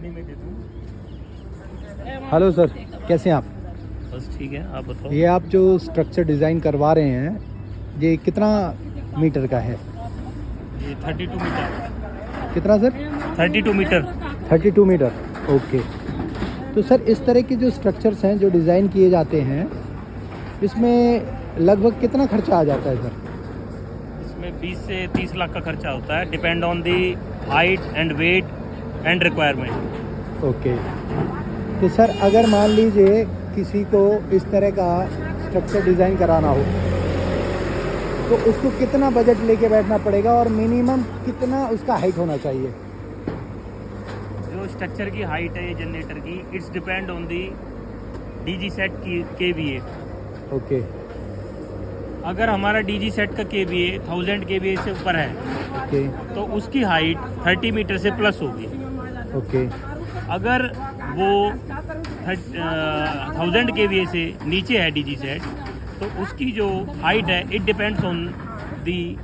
मंडी में दे दूँ। Hello sir, कैसे हैं आप? बस ठीक है, आप बताओ। ये आप जो स्ट्रक्चर डिज़ाइन करवा रहे हैं, ये कितना मीटर का है? ये 32 मीटर। कितना सर? 32 मीटर। 32 metre, okay. तो सर इस तरह के जो स्ट्रक्चर्स हैं जो डिज़ाइन किए जाते हैं, इसमें लगभग कितना खर्चा आ जाता है सर? इसमें 20 से 30 लाख का खर्चा होता है, depend on the height and weight and requirement. Okay. तो सर अगर मान लीजिए किसी को इस तरह का स्ट्रक्चर डिज़ाइन कराना हो, तो उसको कितना बजट लेके बैठना पड़ेगा और मिनिमम कितना उसका हाइट होना चाहिए? जो स्ट्रक्चर की हाइट है ये जनरेटर की, it's depend on the DG set की KVA। ओके। अगर हमारा डीजी सेट का KVA 1000 KVA से ऊपर है ओके। तो उसकी हाइट 30 मीटर से प्लस होगी। ओके। अगर वो 1000 KVA से नीचे है डीजी सेट, तो उसकी जो हाइट है इट डिपेंड्स ऑन दी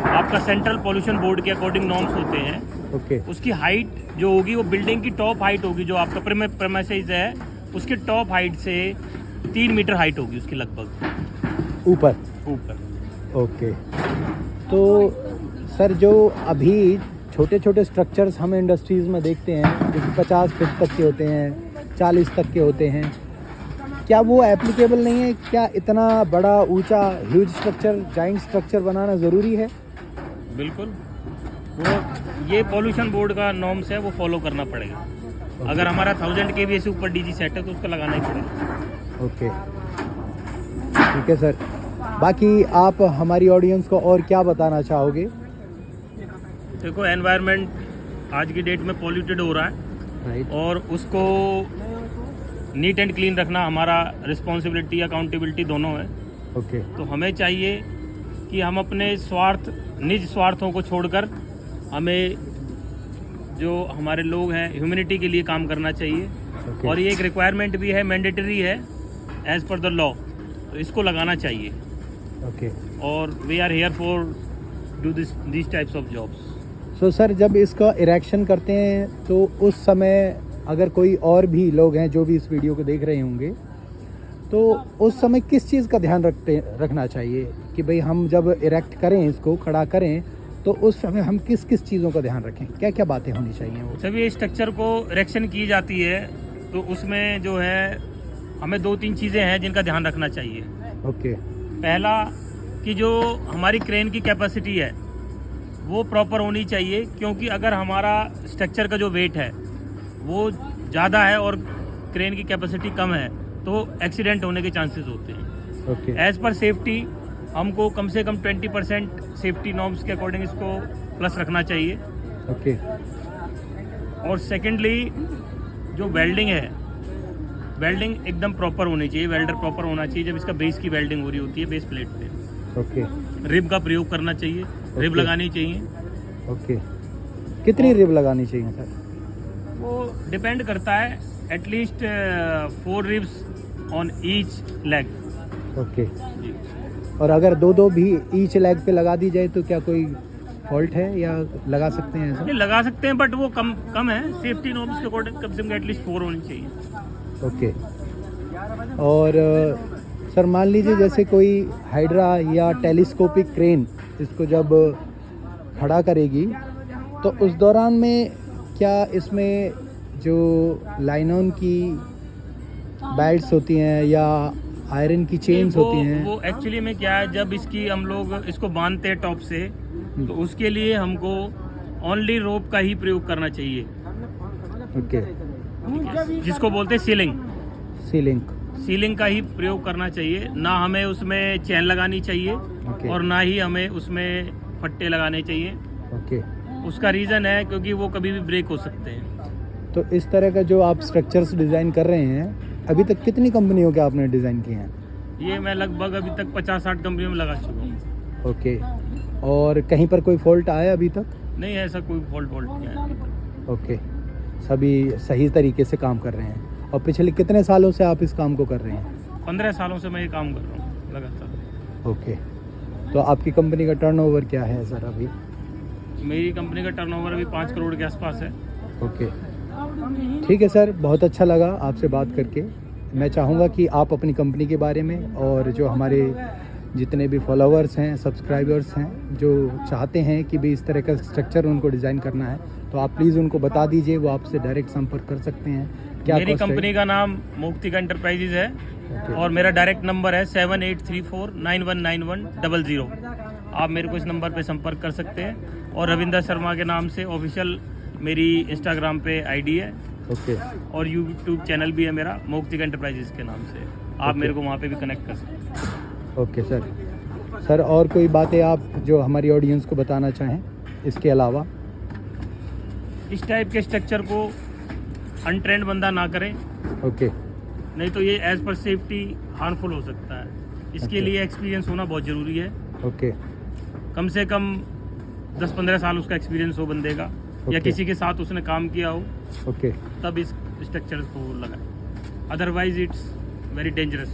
आपका सेंट्रल पॉल्यूशन बोर्ड के अकॉर्डिंग नॉर्म्स होते हैं। ओके। उसकी हाइट जो होगी वो बिल्डिंग की टॉप हाइट होगी, जो आपका प्रेमाइसेस है उसके टॉप हाइट से 3 मीटर हाइट होगी उसकी लगभग ऊपर। ओके। तो सर जो अभी छोटे छोटे स्ट्रक्चर्स हम इंडस्ट्रीज़ में देखते हैं, जैसे 50 फीट तक के होते हैं, 40 तक के होते हैं, क्या वो एप्लीकेबल नहीं है? क्या इतना बड़ा ऊंचा ह्यूज स्ट्रक्चर, जाइंट स्ट्रक्चर बनाना ज़रूरी है? बिल्कुल, वो ये पॉल्यूशन बोर्ड का नॉर्म्स है, वो फॉलो करना पड़ेगा। अगर हमारा 1000 KVA से ऊपर डीजी सेट है तो उसका लगाना ही पड़ेगा। ओके, ठीक है सर। बाकी आप हमारी ऑडियंस को और क्या बताना चाहोगे? देखो, एनवायरनमेंट आज की डेट में पॉल्यूटेड हो रहा है, राइट। और उसको नीट एंड क्लीन रखना हमारा रिस्पॉन्सिबिलिटी, अकाउंटेबिलिटी दोनों है। ओके। तो हमें चाहिए कि हम अपने निज स्वार्थों को छोड़कर हमें जो हमारे लोग हैं ह्यूमैनिटी के लिए काम करना चाहिए। ओके। और ये एक रिक्वायरमेंट भी है, मैंडेटरी है एज पर द लॉ, तो इसको लगाना चाहिए। ओके। और we are here for do this types of jobs. So sir जब इसका इरेक्शन करते हैं तो उस समय अगर कोई और भी लोग हैं जो भी इस वीडियो को देख रहे होंगे, तो उस समय किस चीज़ का ध्यान रखना चाहिए कि भाई हम जब इरेक्ट करें, इसको खड़ा करें, तो उस समय हम किस किस चीज़ों का ध्यान रखें? क्या क्या बातें होनी चाहिए वो? जब ये स्ट्रक्चर को इरेक्शन की जाती है तो उसमें जो है हमें 2-3 चीज़ें हैं जिनका ध्यान रखना चाहिए। ओके। पहला कि जो हमारी क्रेन की कैपेसिटी है वो प्रॉपर होनी चाहिए, क्योंकि अगर हमारा स्ट्रक्चर का जो वेट है वो ज़्यादा है और क्रेन की कैपेसिटी कम है तो एक्सीडेंट होने के चांसेस होते हैं। ओके। एज पर सेफ्टी हमको कम से कम 20% सेफ्टी नॉर्म्स के अकॉर्डिंग इसको प्लस रखना चाहिए। ओके। और सेकेंडली जो वेल्डिंग है, वेल्डिंग एकदम प्रॉपर होनी चाहिए, वेल्डर प्रॉपर होना चाहिए जब इसका बेस की वेल्डिंग हो रही होती है, बेस प्लेट पे। ओके। रिब का प्रयोग करना चाहिए, रिब लगानी चाहिए। ओके। कितनी रिब लगानी चाहिए सर? वो डिपेंड करता है, at least 4 ribs on each leg. Okay. जी। और अगर दो दो भी ईच लेग पे लगा दी जाए तो क्या कोई फॉल्ट है या लगा सकते हैं ऐसा? नहीं, लगा सकते हैं, बट वो कम है। सेफ्टी नॉर्म्स के अकॉर्डिंग कम से कम एटलीस्ट 4 होनी चाहिए। ओके। और सर मान लीजिए जैसे कोई हाइड्रा या टेलीस्कोपिक क्रेन इसको जब खड़ा करेगी, तो उस दौरान में क्या इसमें जो लाइनॉन की बेल्ट्स होती हैं या आयरन की चेन्स होती हैं? वो एक्चुअली में क्या है, जब इसकी हम लोग इसको बांधते हैं टॉप से, तो उसके लिए हमको ओनली रोप का ही प्रयोग करना चाहिए। ओके। जिसको बोलते हैं सीलिंग का ही प्रयोग करना चाहिए। ना हमें उसमें चैन लगानी चाहिए और ना ही हमें उसमें फट्टे लगाने चाहिए। ओके। उसका रीज़न है क्योंकि वो कभी भी ब्रेक हो सकते हैं। तो इस तरह का जो आप स्ट्रक्चर्स डिज़ाइन कर रहे हैं, अभी तक कितनी कंपनियों के आपने डिज़ाइन किए हैं? ये मैं लगभग अभी तक 50-60 कंपनियों में लगा चुका हूँ। ओके। और कहीं पर कोई फॉल्ट आया अभी तक? नहीं, ऐसा कोई फॉल्ट नहीं है अभी तक। ओके। सभी सही तरीके से काम कर रहे हैं। और पिछले कितने सालों से आप इस काम को कर रहे हैं? 15 सालों से मैं ये काम कर रहा हूँ लगातार। ओके। तो आपकी कंपनी का टर्नओवर क्या है सर अभी? मेरी कंपनी का टर्नओवर अभी 5 करोड़ के आसपास है। ओके। ठीक है सर, बहुत अच्छा लगा आपसे बात करके। मैं चाहूँगा कि आप अपनी कंपनी के बारे में और जो हमारे जितने भी फॉलोअर्स हैं, सब्सक्राइबर्स हैं, जो चाहते हैं कि भी इस तरह का स्ट्रक्चर उनको डिज़ाइन करना है, तो आप प्लीज़ उनको बता दीजिए, वो आपसे डायरेक्ट संपर्क कर सकते हैं। क्या मेरी cost है? कंपनी का नाम मोक्तिका एंटरप्राइजेज है Okay. और मेरा डायरेक्ट नंबर है 7834919100। आप मेरे को इस नंबर पे संपर्क कर सकते हैं। और रविंदर शर्मा के नाम से ऑफिशियल मेरी इंस्टाग्राम पे आईडी है ओके और यूट्यूब चैनल भी है मेरा मोक्तिका एंटरप्राइजेज के नाम से। आप मेरे को वहाँ पे भी कनेक्ट कर सकते हैं। ओके सर, और कोई बातें आप जो हमारी ऑडियंस को बताना चाहें इसके अलावा? इस टाइप के स्ट्रक्चर को अनट्रेंड बंदा ना करे, ओके नहीं तो ये एज पर सेफ्टी हार्मफुल हो सकता है। इसके अच्छा। लिए एक्सपीरियंस होना बहुत ज़रूरी है। ओके कम से कम 10-15 साल उसका एक्सपीरियंस हो बंदे का, या Okay. किसी के साथ उसने काम किया हो, ओके तब इस स्ट्रक्चर्स को लगाए। Otherwise it's very dangerous.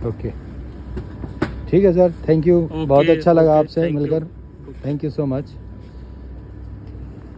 Okay ठीक है सर, थैंक यू। Okay, बहुत अच्छा लगा okay, आपसे thank you. मिलकर। Thank you so much.